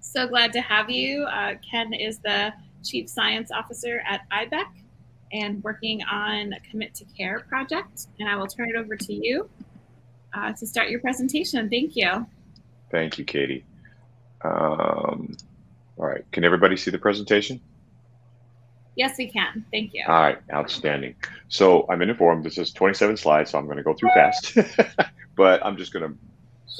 So glad to have you. Ken is the Chief Science Officer at Ibec and working on a Commit to Care project. And I will turn it over to you to start your presentation. Thank you. Thank you, Katie. All right, can everybody see the presentation? Yes, we can. Thank you. All right, outstanding. So I'm informed this is 27 slides, so I'm going to go through fast, but I'm just going to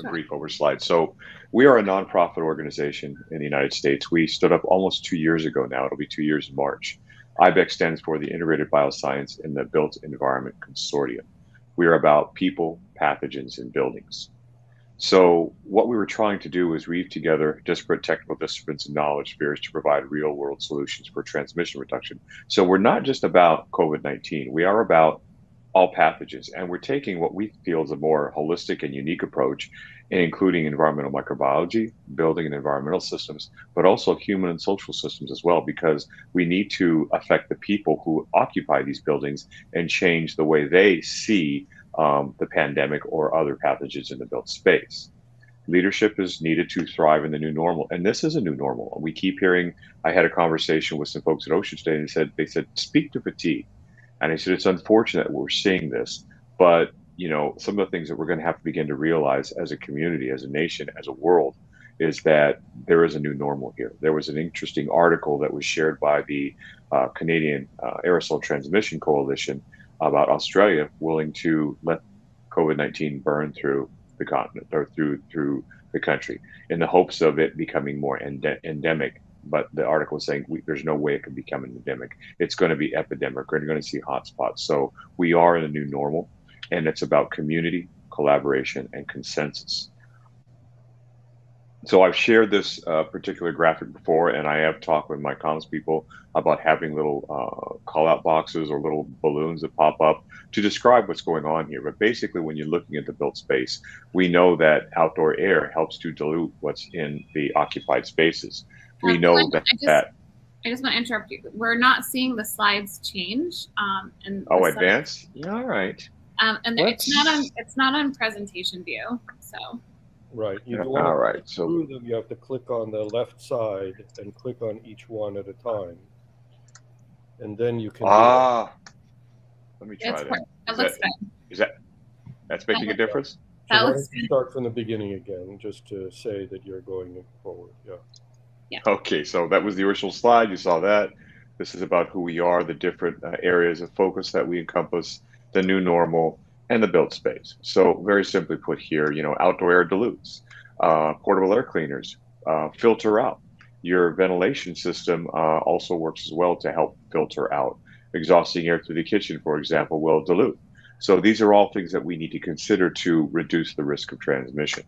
brief over slides. So we are a nonprofit organization in the United States. We stood up almost 2 years ago now. It'll be 2 years in March. Ibex stands for the Integrated Bioscience in the Built Environment Consortium. We are about people, pathogens, and buildings. So what we were trying to do was weave together disparate technical disciplines and knowledge spheres to provide real world solutions for transmission reduction. So we're not just about COVID-19, we are about all pathogens. And we're taking what we feel is a more holistic and unique approach, including environmental microbiology, building and environmental systems, but also human and social systems as well, because we need to affect the people who occupy these buildings and change the way they see the pandemic or other pathogens in the built space. Leadership is needed to thrive in the new normal, and this is a new normal. We keep hearing. I had a conversation with some folks at Ocean State, and they said speak to fatigue, and I said it's unfortunate that we're seeing this, but some of the things that we're going to have to begin to realize as a community, as a nation, as a world, is that there is a new normal here. There was an interesting article that was shared by the Canadian Aerosol Transmission Coalition about Australia willing to let COVID-19 burn through the continent or through the country in the hopes of it becoming more endemic. But the article is saying there's no way it can become an endemic. It's going to be epidemic. We're going to see hotspots. So we are in a new normal, and it's about community, collaboration, and consensus. So I've shared this particular graphic before, and I have talked with my comms people about having little call-out boxes or little balloons that pop up to describe what's going on here. But basically, when you're looking at the built space, we know that outdoor air helps to dilute what's in the occupied spaces. We know that. I just want to interrupt you. We're not seeing the slides change. Advanced? Yeah, all right. And it's not on presentation view. So. Right. You don't want to go through them. You have to click on the left side and click on each one at a time, and then you can. Let me try that. That's making a difference? So why don't you start from the beginning again, just to say that you're going forward. Yeah. Okay, so that was the original slide. You saw that. This is about who we are, the different areas of focus that we encompass, the new normal, and the built space. So very simply put here, outdoor air dilutes, portable air cleaners filter out. Your ventilation system also works as well to help filter out. Exhausting air through the kitchen, for example, will dilute. So these are all things that we need to consider to reduce the risk of transmission.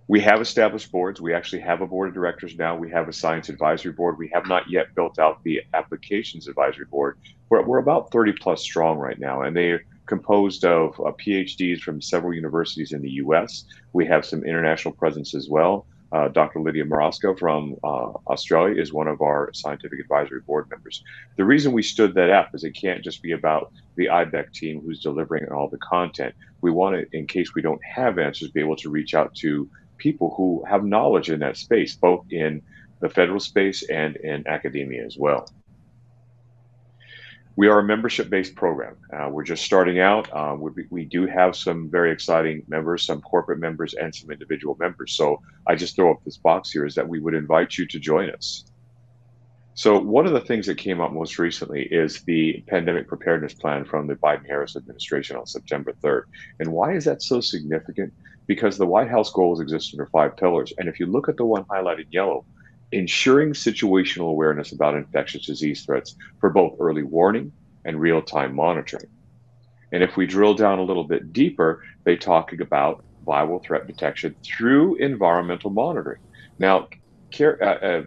We have established boards. We actually have a board of directors now. We have a science advisory board. We have not yet built out the applications advisory board. We're about 30 plus strong right now, and they're composed of PhDs from several universities in the US. We have some international presence as well. Dr. Lydia Marosco from Australia is one of our scientific advisory board members. The reason we stood that up is it can't just be about the Ibec team who's delivering all the content. We want to, in case we don't have answers, be able to reach out to people who have knowledge in that space, both in the federal space and in academia as well. We are a membership-based program. We're just starting out. We do have some very exciting members, some corporate members and some individual members. So I just throw up this box here is that we would invite you to join us. So one of the things that came up most recently is the pandemic preparedness plan from the Biden-Harris administration on September 3rd. And why is that so significant? Because the White House goals exist under 5 pillars. And if you look at the one highlighted yellow, ensuring situational awareness about infectious disease threats for both early warning and real-time monitoring. And if we drill down a little bit deeper, they talk about viral threat detection through environmental monitoring. Now,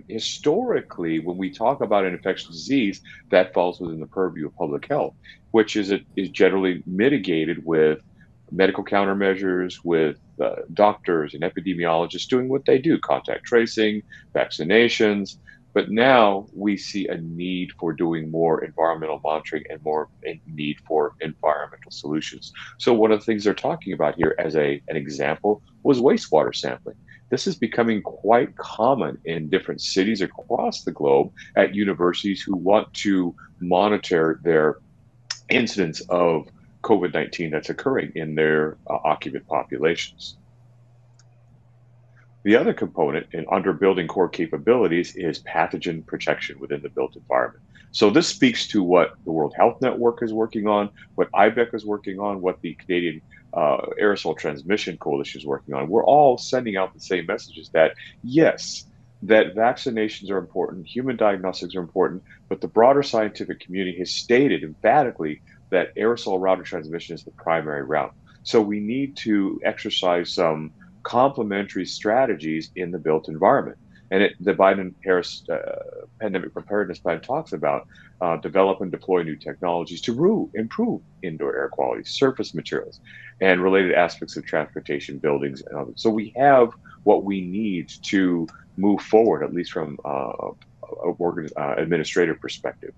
historically, when we talk about an infectious disease, that falls within the purview of public health, which is generally mitigated with medical countermeasures, with doctors and epidemiologists doing what they do, contact tracing, vaccinations. But now we see a need for doing more environmental monitoring and more need for environmental solutions. So one of the things they're talking about here as an example was wastewater sampling. this is becoming quite common in different cities across the globe at universities who want to monitor their incidence of COVID-19 that's occurring in their occupant populations. The other component in under building core capabilities is pathogen protection within the built environment. So this speaks to what the World Health Network is working on, what Ibec is working on, what the Canadian Aerosol Transmission Coalition is working on. We're all sending out the same messages that, yes, that vaccinations are important, human diagnostics are important, but the broader scientific community has stated emphatically that aerosol route of transmission is the primary route. So we need to exercise some complementary strategies in the built environment. And the Biden-Harris pandemic preparedness plan talks about develop and deploy new technologies to improve indoor air quality, surface materials, and related aspects of transportation, buildings, and others. So we have what we need to move forward, at least from administrative perspective.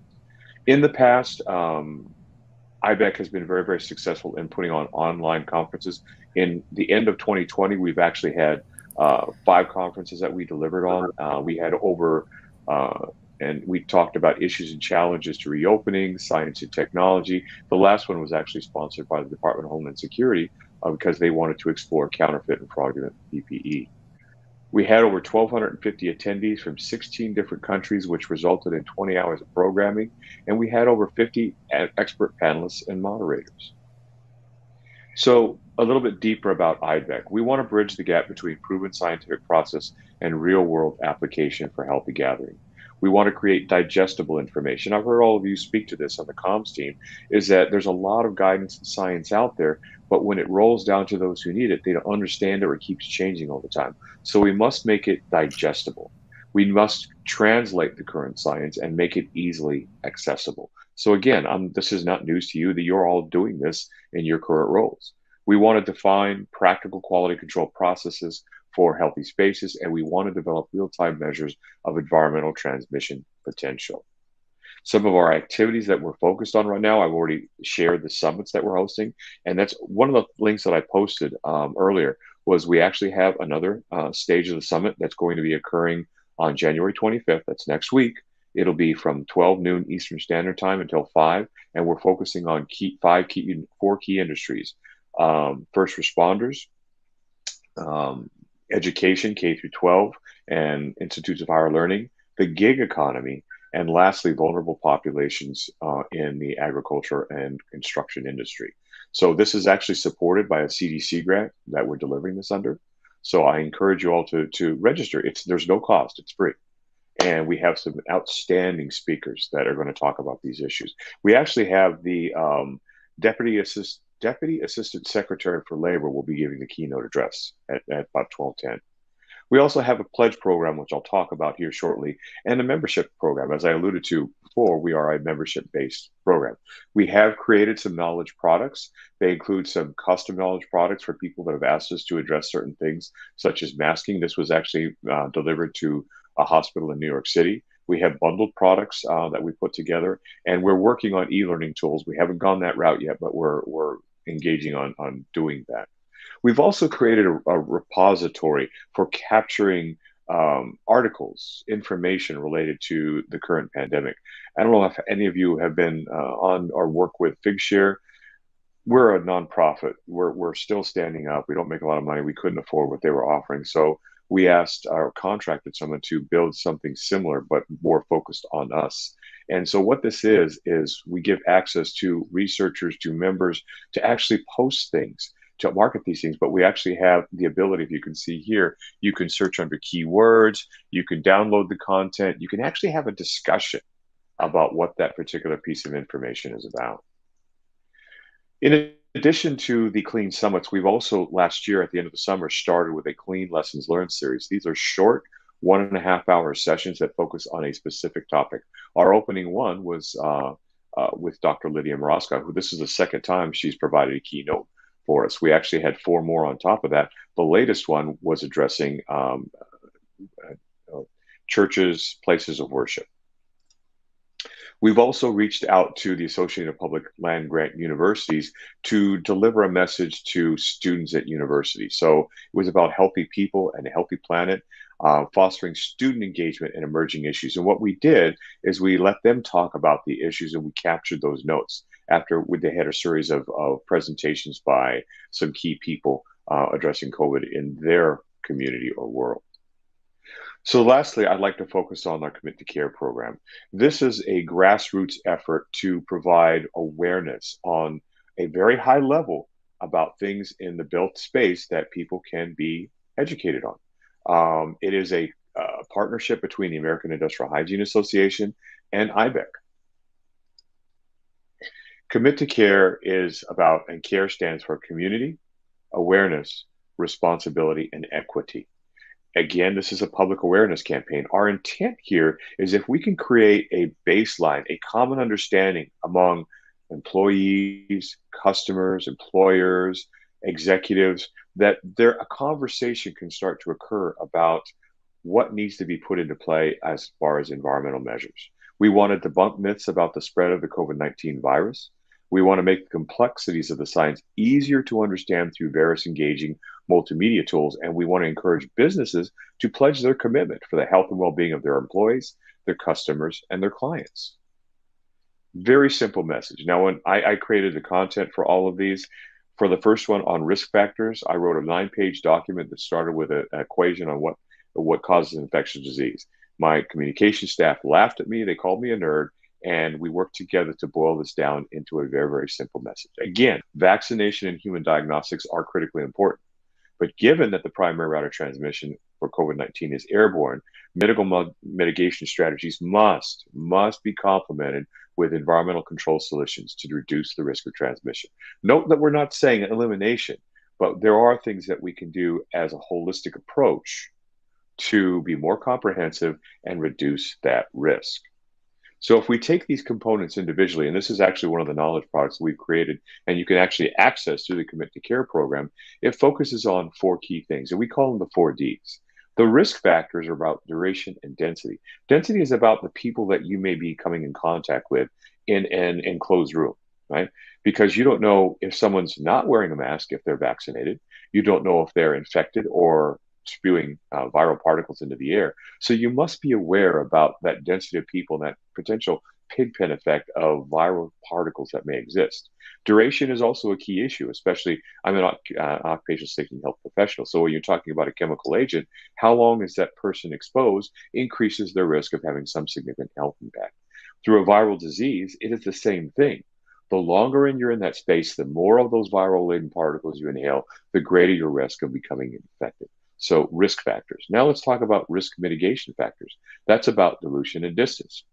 In the past, Ibec has been very, very successful in putting on online conferences. In the end of 2020, we've actually had 5 conferences that we delivered on. We had over, and we talked about issues and challenges to reopening, science and technology. The last one was actually sponsored by the Department of Homeland Security because they wanted to explore counterfeit and fraudulent PPE. We had over 1,250 attendees from 16 different countries, which resulted in 20 hours of programming, and we had over 50 expert panelists and moderators. So a little bit deeper about Ibec. We want to bridge the gap between proven scientific process and real-world application for healthy gathering. We want to create digestible information. I've heard all of you speak to this on the comms team, is that there's a lot of guidance and science out there, but when it rolls down to those who need it, they don't understand it or it keeps changing all the time. So we must make it digestible. We must translate the current science and make it easily accessible. So again, this is not news to you that you're all doing this in your current roles. We want to define practical quality control processes for healthy spaces, and we want to develop real-time measures of environmental transmission potential. Some of our activities that we're focused on right now, I've already shared the summits that we're hosting, and that's one of the links that I posted earlier, was we actually have another stage of the summit that's going to be occurring on January 25th. That's next week. It'll be from 12 noon Eastern Standard Time until 5, and we're focusing on 4 key industries: first responders, education, K through 12, and institutes of higher learning, the gig economy, and lastly, vulnerable populations in the agriculture and construction industry. So this is actually supported by a CDC grant that we're delivering this under. So I encourage you all to register. There's no cost, it's free. And we have some outstanding speakers that are going to talk about these issues. We actually have the Deputy Assistant Secretary for Labor will be giving the keynote address at about 12:10. We also have a pledge program, which I'll talk about here shortly, and a membership program. As I alluded to before, we are a membership-based program. We have created some knowledge products. They include some custom knowledge products for people that have asked us to address certain things, such as masking. This was actually delivered to a hospital in New York City. We have bundled products that we put together, and we're working on e-learning tools. We haven't gone that route yet, but we're engaging on doing that. We've also created a repository for capturing articles, information related to the current pandemic. I don't know if any of you have been on or work with Figshare. We're a nonprofit. We're still standing up. We don't make a lot of money. We couldn't afford what they were offering. So we asked or contracted someone to build something similar, but more focused on us. And so what this is we give access to researchers, to members, to actually post things, to market these things, but we actually have the ability, if you can see here, you can search under keywords, you can download the content, you can actually have a discussion about what that particular piece of information is about. In addition to the Clean Summits, we've also last year at the end of the summer started with a Clean Lessons Learned series. These are short 1.5-hour sessions that focus on a specific topic. Our opening one was with Dr. Lydia Maraska, who this is the second time she's provided a keynote for us. We actually had 4 more on top of that. The latest one was addressing churches, places of worship. We've also reached out to the Associated Public Land Grant Universities to deliver a message to students at universities. So it was about healthy people and a healthy planet, fostering student engagement in emerging issues. And what we did is we let them talk about the issues and we captured those notes after they had a series of presentations by some key people addressing COVID in their community or world. So lastly, I'd like to focus on our Commit to Care program. This is a grassroots effort to provide awareness on a very high level about things in the built space that people can be educated on. It is a partnership between the American Industrial Hygiene Association and Ibec. Commit to Care is about, and CARE stands for community, awareness, responsibility, and equity. Again, this is a public awareness campaign. Our intent here is if we can create a baseline, a common understanding among employees, customers, employers, executives, that a conversation can start to occur about what needs to be put into play as far as environmental measures. We want to debunk myths about the spread of the COVID-19 virus. We want to make the complexities of the science easier to understand through various engaging multimedia tools. And we want to encourage businesses to pledge their commitment for the health and well-being of their employees, their customers, and their clients. Very simple message. Now, when I created the content for all of these, for the first one on risk factors, I wrote a 9-page document that started with an equation on what causes infectious disease. My communication staff laughed at me. They called me a nerd. And we worked together to boil this down into a very, very simple message. Again, vaccination and human diagnostics are critically important. But given that the primary route of transmission for COVID-19 is airborne, mitigation strategies must be complemented with environmental control solutions to reduce the risk of transmission. Note that we're not saying elimination, but there are things that we can do as a holistic approach to be more comprehensive and reduce that risk. So if we take these components individually, and this is actually one of the knowledge products we've created, and you can actually access through the Commit to Care program, it focuses on 4 key things, and we call them the 4 Ds. The risk factors are about duration and density. Density is about the people that you may be coming in contact with in an enclosed room, right? Because you don't know if someone's not wearing a mask if they're vaccinated. You don't know if they're infected or spewing viral particles into the air. So you must be aware about that density of people and that potential pigpen effect of viral particles that may exist. Duration is also a key issue, especially I'm an occupational safety and health professional. So when you're talking about a chemical agent, how long is that person exposed increases their risk of having some significant health impact. Through a viral disease, it is the same thing. The longer you're in that space, the more of those viral-laden particles you inhale, the greater your risk of becoming infected. So risk factors. Now let's talk about risk mitigation factors. That's about dilution and distance.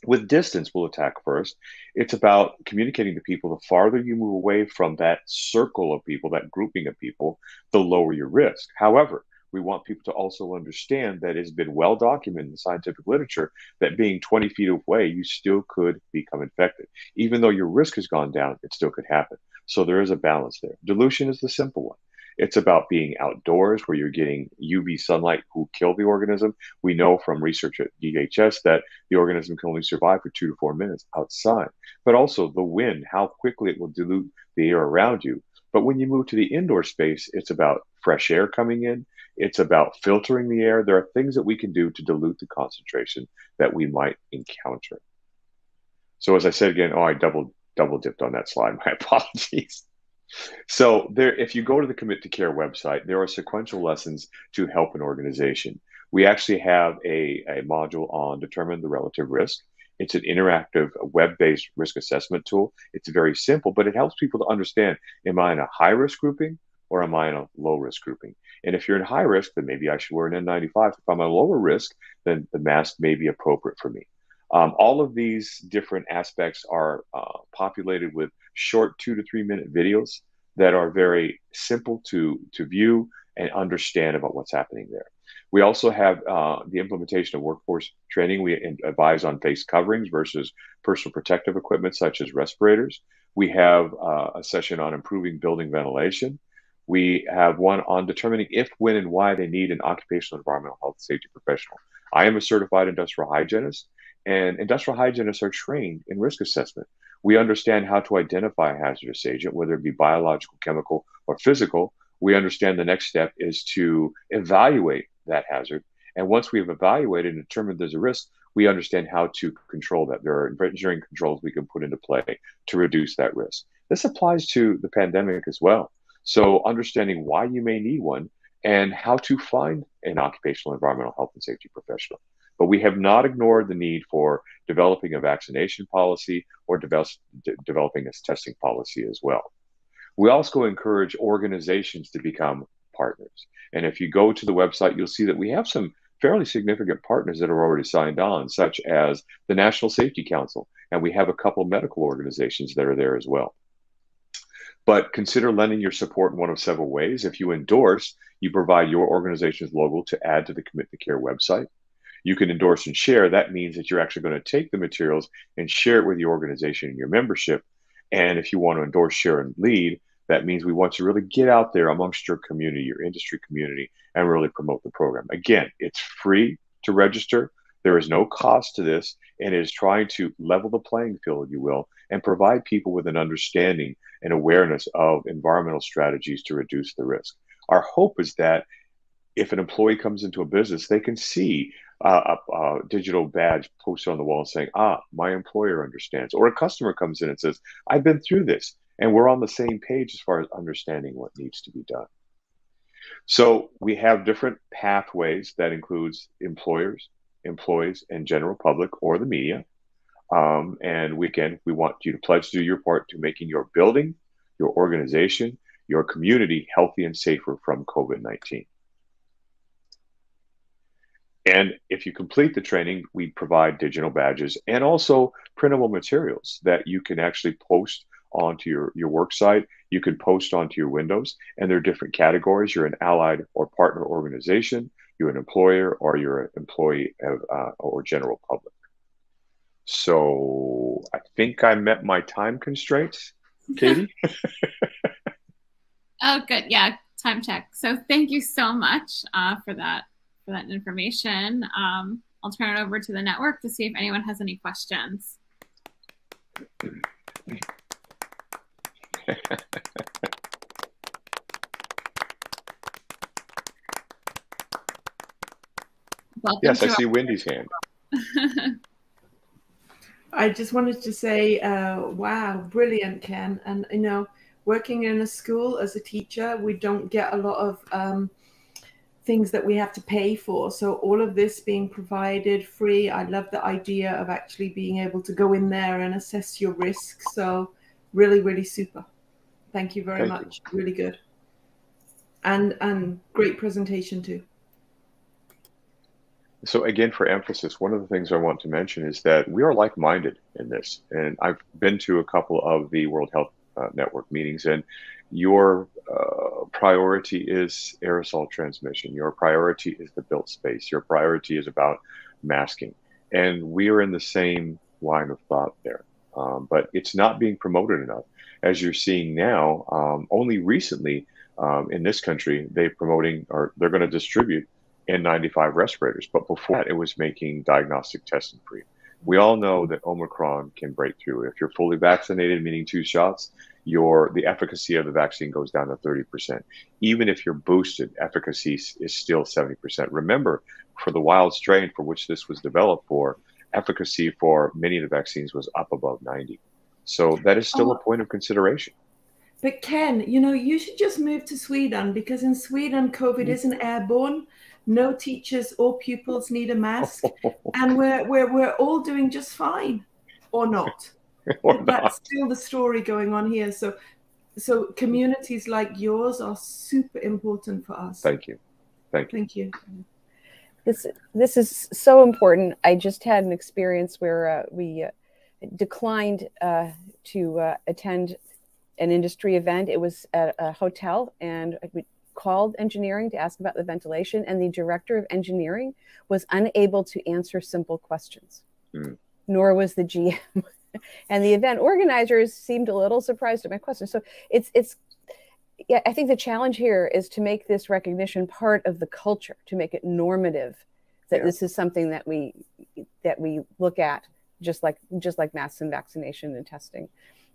With distance, we'll attack first. It's about communicating to people. The farther you move away from that circle of people, that grouping of people, the lower your risk. However, we want people to also understand that it's been well documented in the scientific literature that being 20 feet away, you still could become infected. Even though your risk has gone down, it still could happen. So there is a balance there. Dilution is the simple one. It's about being outdoors where you're getting UV sunlight will kill the organism. We know from research at DHS that the organism can only survive for 2 to 4 minutes outside. But also the wind, how quickly it will dilute the air around you. But when you move to the indoor space, it's about fresh air coming in. It's about filtering the air. There are things that we can do to dilute the concentration that we might encounter. So as I said again, I double dipped on that slide. My apologies. So there, if you go to the Commit to Care website, there are sequential lessons to help an organization. We actually have a module on determine the relative risk. It's an interactive web-based risk assessment tool. It's very simple, but it helps people to understand, am I in a high-risk grouping or am I in a low-risk grouping? And if you're in high risk, then maybe I should wear an N95. If I'm a lower risk, then the mask may be appropriate for me. All of these different aspects are populated with short 2 to 3 minute videos that are very simple to view and understand about what's happening there. We also have the implementation of workforce training. We advise on face coverings versus personal protective equipment such as respirators. We have a session on improving building ventilation. We have one on determining if, when, and why they need an occupational environmental health safety professional. I am a certified industrial hygienist, And industrial hygienists are trained in risk assessment. We understand how to identify a hazardous agent, whether it be biological, chemical, or physical. We understand the next step is to evaluate that hazard. And once we have evaluated and determined there's a risk, we understand how to control that. There are engineering controls we can put into play to reduce that risk. This applies to the pandemic as well. So understanding why you may need one and how to find an occupational environmental health and safety professional. But we have not ignored the need for developing a vaccination policy or developing a testing policy as well. We also encourage organizations to become partners. And if you go to the website, you'll see that we have some fairly significant partners that are already signed on, such as the National Safety Council, and we have a couple medical organizations that are there as well. But consider lending your support in one of several ways. If you endorse, you provide your organization's logo to add to the Commit to Care website. You can endorse and share. That means that you're actually going to take the materials and share it with your organization and your membership. And if you want to endorse, share, and lead, that means we want you to really get out there amongst your community, your industry community, and really promote the program. Again, it's free to register. There is no cost to this, and it is trying to level the playing field, if you will, and provide people with an understanding and awareness of environmental strategies to reduce the risk. Our hope is that if an employee comes into a business, they can see a digital badge posted on the wall saying, my employer understands. Or a customer comes in and says, I've been through this, and we're on the same page as far as understanding what needs to be done. So we have different pathways that includes employers, employees, and general public or the media. And we want you to pledge to do your part to making your building, your organization, your community healthy and safer from COVID-19. And if you complete the training, we provide digital badges and also printable materials that you can actually post onto your work site. You can post onto your windows, and there are different categories. You're an allied or partner organization, you're an employer, or you're an employee or general public. So I think I met my time constraints, Katie. Oh, good. Yeah, time check. So thank you so much for that information. I'll turn it over to the network to see if anyone has any questions. Yes, I see Wendy's hand. I just wanted to say, wow, brilliant, Ken. And, you know, working in a school as a teacher, we don't get a lot of things that we have to pay for. So all of this being provided free, I love the idea of actually being able to go in there and assess your risk. So really, really super. Thank you very much. Really good. And great presentation too. So again, for emphasis, one of the things I want to mention is that we are like-minded in this. And I've been to a couple of the World Health Network meetings, and your priority is aerosol transmission. Your priority is the built space. Your priority is about masking. And we are in the same line of thought there. But it's not being promoted enough. As you're seeing now, only recently in this country, they're going to distribute N95 respirators. But before that, it was making diagnostic testing free. We all know that Omicron can break through. If you're fully vaccinated, meaning 2 shots, the efficacy of the vaccine goes down to 30%. Even if you're boosted, efficacy is still 70%. Remember, for the wild strain for which this was developed for, efficacy for many of the vaccines was up above 90. So that is still a point of consideration. But Ken, you know, you should just move to Sweden, because in Sweden, COVID isn't airborne. No teachers or pupils need a mask, and we're all doing just fine, or not. That's still the story going on here. So communities like yours are super important for us. Thank you. Thank you. This is so important. I just had an experience where we declined to attend an industry event. It was at a hotel, and we called engineering to ask about the ventilation, and the director of engineering was unable to answer simple questions, nor was the GM. And the event organizers seemed a little surprised at my question. So yeah, I think the challenge here is to make this recognition part of the culture, to make it normative, that this is something that we that we look at, just like masks and vaccination and testing,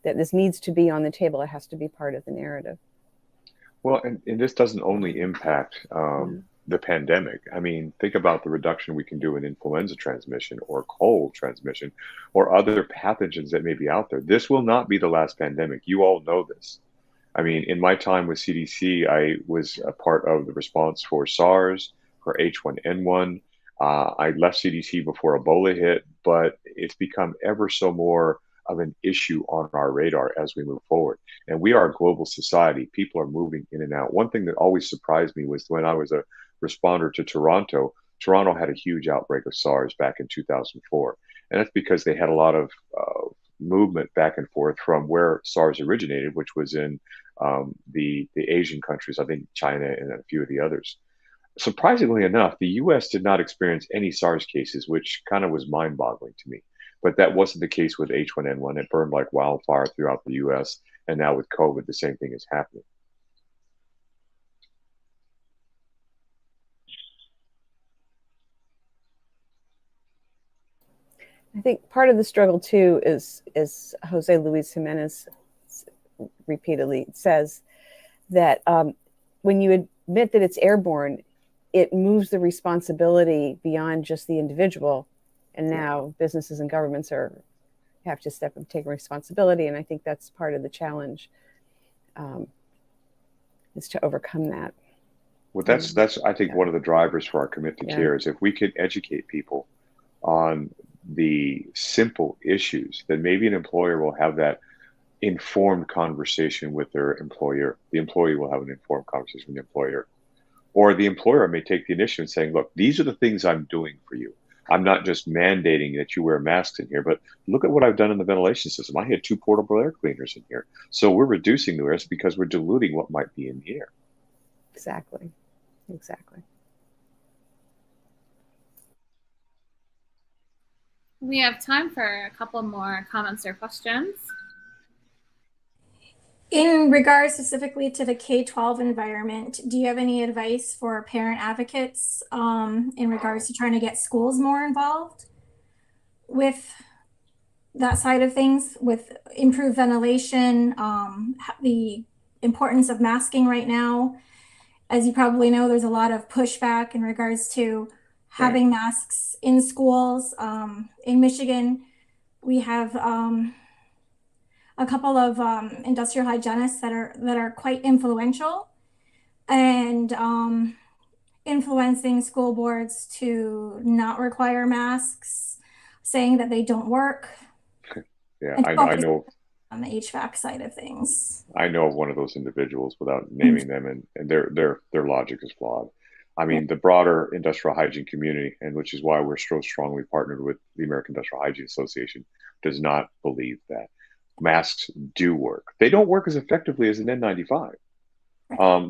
that this needs to be on the table. It has to be part of the narrative. Well, and this doesn't only impact the pandemic. I mean, think about the reduction we can do in influenza transmission or cold transmission or other pathogens that may be out there. This will not be the last pandemic. You all know this. I mean, in my time with CDC, I was a part of the response for SARS, for H1N1. I left CDC before Ebola hit, but it's become ever so more of an issue on our radar as we move forward. And we are a global society. People are moving in and out. One thing that always surprised me was when I was a responder to Toronto. Toronto had a huge outbreak of SARS back in 2004. And that's because they had a lot of movement back and forth from where SARS originated, which was in the Asian countries, I think China and a few of the others. Surprisingly enough, the US did not experience any SARS cases, which kind of was mind-boggling to me. But that wasn't the case with H1N1. It burned like wildfire throughout the US. And now with COVID, the same thing is happening. I think part of the struggle too is Jose Luis Jimenez repeatedly says that when you admit that it's airborne, it moves the responsibility beyond just the individual, and now businesses and governments have to step up and take responsibility. And I think that's part of the challenge, is to overcome that. Well, that's I think one of the drivers for our Commit to Care is if we could educate people on the simple issues, then maybe an employer will have that informed conversation with their employer. The employee will have an informed conversation with the employer. Or the employer may take the initiative and saying, look, these are the things I'm doing for you. I'm not just mandating that you wear masks in here, but look at what I've done in the ventilation system. I had 2 portable air cleaners in here. So we're reducing the risk because we're diluting what might be in the air. Exactly. We have time for a couple more comments or questions. In regards specifically to the K-12 environment, do you have any advice for parent advocates in regards to trying to get schools more involved with that side of things, with improved ventilation, the importance of masking right now? As you probably know, there's a lot of pushback in regards to having masks in schools. In Michigan, we have a couple of industrial hygienists that are quite influential and influencing school boards to not require masks, saying that they don't work. Yeah, I know. On the HVAC side of things, I know of one of those individuals without naming them, and their logic is flawed. I mean, the broader industrial hygiene community, and which is why we're so strongly partnered with the American Industrial Hygiene Association, does not believe that masks do work. They don't work as effectively as an N95.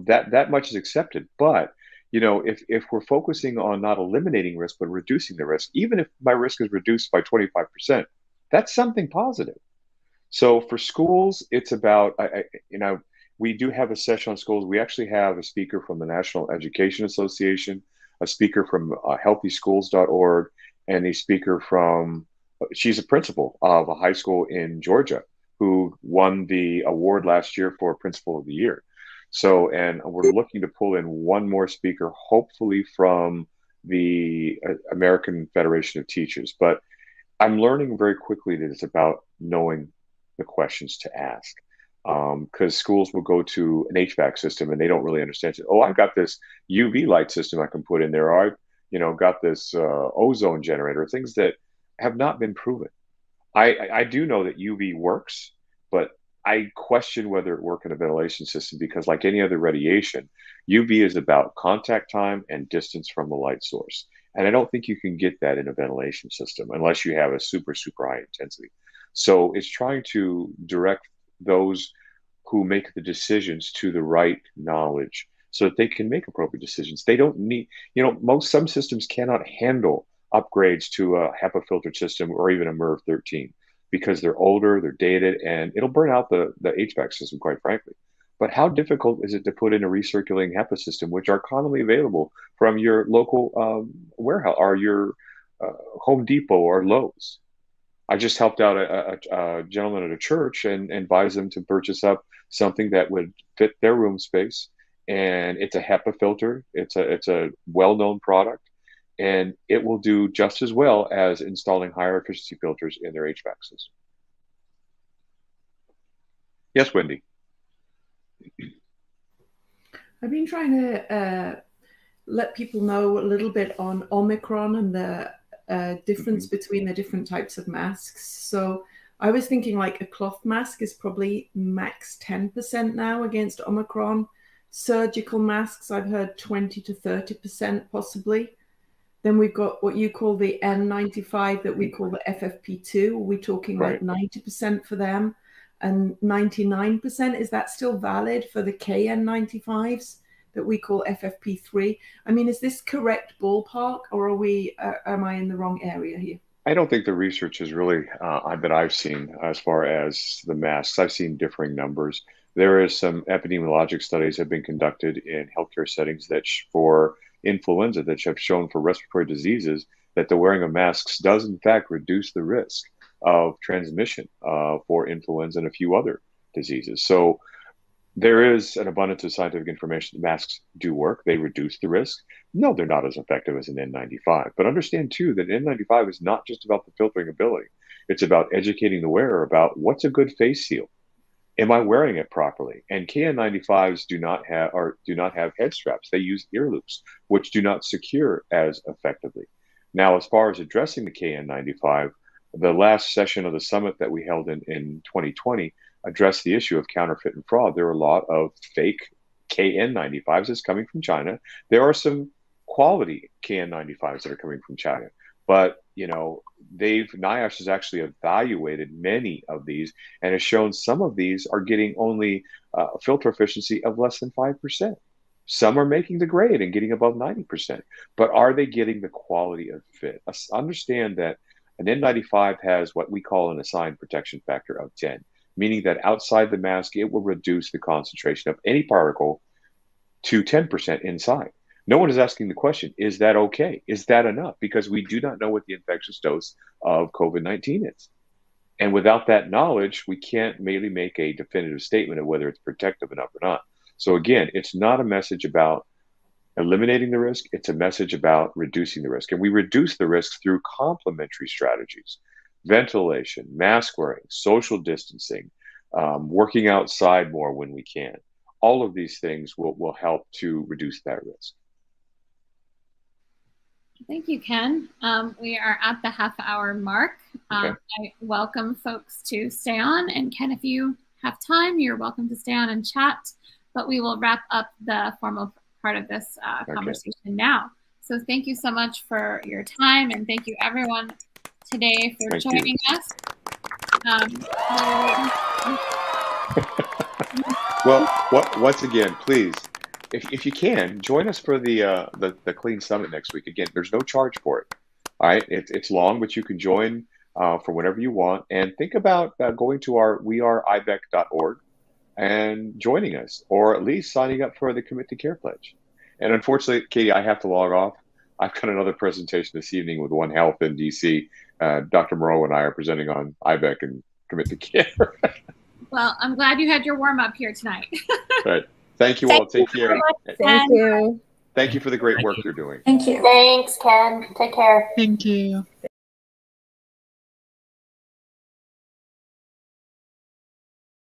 That much is accepted. But if we're focusing on not eliminating risk but reducing the risk, even if my risk is reduced by 25%, that's something positive. So for schools, it's about we do have a session on schools. We actually have a speaker from the National Education Association, a speaker from healthyschools.org, and a speaker from, she's a principal of a high school in Georgia who won the award last year for Principal of the Year. So, and we're looking to pull in one more speaker, hopefully from the American Federation of Teachers. But I'm learning very quickly that it's about knowing the questions to ask. Because schools will go to an HVAC system and they don't really understand it. Oh, I've got this UV light system I can put in there. Or I've got this ozone generator, things that have not been proven. I do know that UV works, but I question whether it works in a ventilation system because like any other radiation, UV is about contact time and distance from the light source. And I don't think you can get that in a ventilation system unless you have a super, super high intensity. So it's trying to direct those who make the decisions to the right knowledge so that they can make appropriate decisions. They don't need, some systems cannot handle upgrades to a HEPA filtered system or even a MERV 13 because they're older, they're dated, and it'll burn out the HVAC system, quite frankly. But how difficult is it to put in a recirculating HEPA system, which are commonly available from your local warehouse or your Home Depot or Lowe's. I just helped out a gentleman at a church and advised them to purchase up something that would fit their room space. And it's a HEPA filter. It's a well-known product, and it will do just as well as installing higher efficiency filters in their HVAC system. Yes, Wendy. I've been trying to let people know a little bit on Omicron and the difference between the different types of masks. So I was thinking like a cloth mask is probably max 10% now against Omicron. Surgical masks, I've heard 20 to 30% possibly. Then we've got what you call the N95 that we call the FFP2. Are we talking like 90% for them? And 99%, is that still valid for the KN95s that we call FFP3? I mean, is this correct ballpark, or are we? Am I in the wrong area here? I don't think the research is really that I've seen as far as the masks. I've seen differing numbers. There is some epidemiologic studies have been conducted in healthcare settings that for influenza that have shown for respiratory diseases that the wearing of masks does in fact reduce the risk of transmission for influenza and a few other diseases. So there is an abundance of scientific information that masks do work. They reduce the risk. No, they're not as effective as an N95. But understand, too, that an N95 is not just about the filtering ability. It's about educating the wearer about what's a good face seal. Am I wearing it properly? And KN95s do not have head straps. They use ear loops, which do not secure as effectively. Now, as far as addressing the KN95, the last session of the summit that we held in 2020 addressed the issue of counterfeit and fraud. There are a lot of fake KN95s that's coming from China. There are some quality KN95s that are coming from China, but NIOSH has actually evaluated many of these and has shown some of these are getting only filter efficiency of less than 5%. Some are making the grade and getting above 90%, but are they getting the quality of fit? Understand that an N95 has what we call an assigned protection factor of 10, meaning that outside the mask, it will reduce the concentration of any particle to 10% inside. No one is asking the question, is that okay? Is that enough? Because we do not know what the infectious dose of COVID-19 is. And without that knowledge, we can't really make a definitive statement of whether it's protective enough or not. So again, it's not a message about eliminating the risk. It's a message about reducing the risk. And we reduce the risk through complementary strategies: ventilation, mask wearing, social distancing, working outside more when we can. All of these things will help to reduce that risk. Thank you, Ken. We are at the half-hour mark. Okay. I welcome folks to stay on. And Ken, if you have time, you're welcome to stay on and chat. But we will wrap up the formal part of this conversation now. So thank you so much for your time, and thank you everyone today for joining us. Well, once again, please, if you can, join us for the Clean Summit next week. Again, there's no charge for it. All right, it's long, but you can join for whenever you want. And think about going to our weareibec.org and joining us, or at least signing up for the Commit to Care pledge. And unfortunately, Katie, I have to log off. I've got another presentation this evening with One Health in DC. Dr. Moreau and I are presenting on Ibec and Commit to Care. Well, I'm glad you had your warm up here tonight. Right. Thank you all. Take care. Thank you. Thank you for the great work you're doing. Thank you. Thanks, Ken. Take care. Thank you.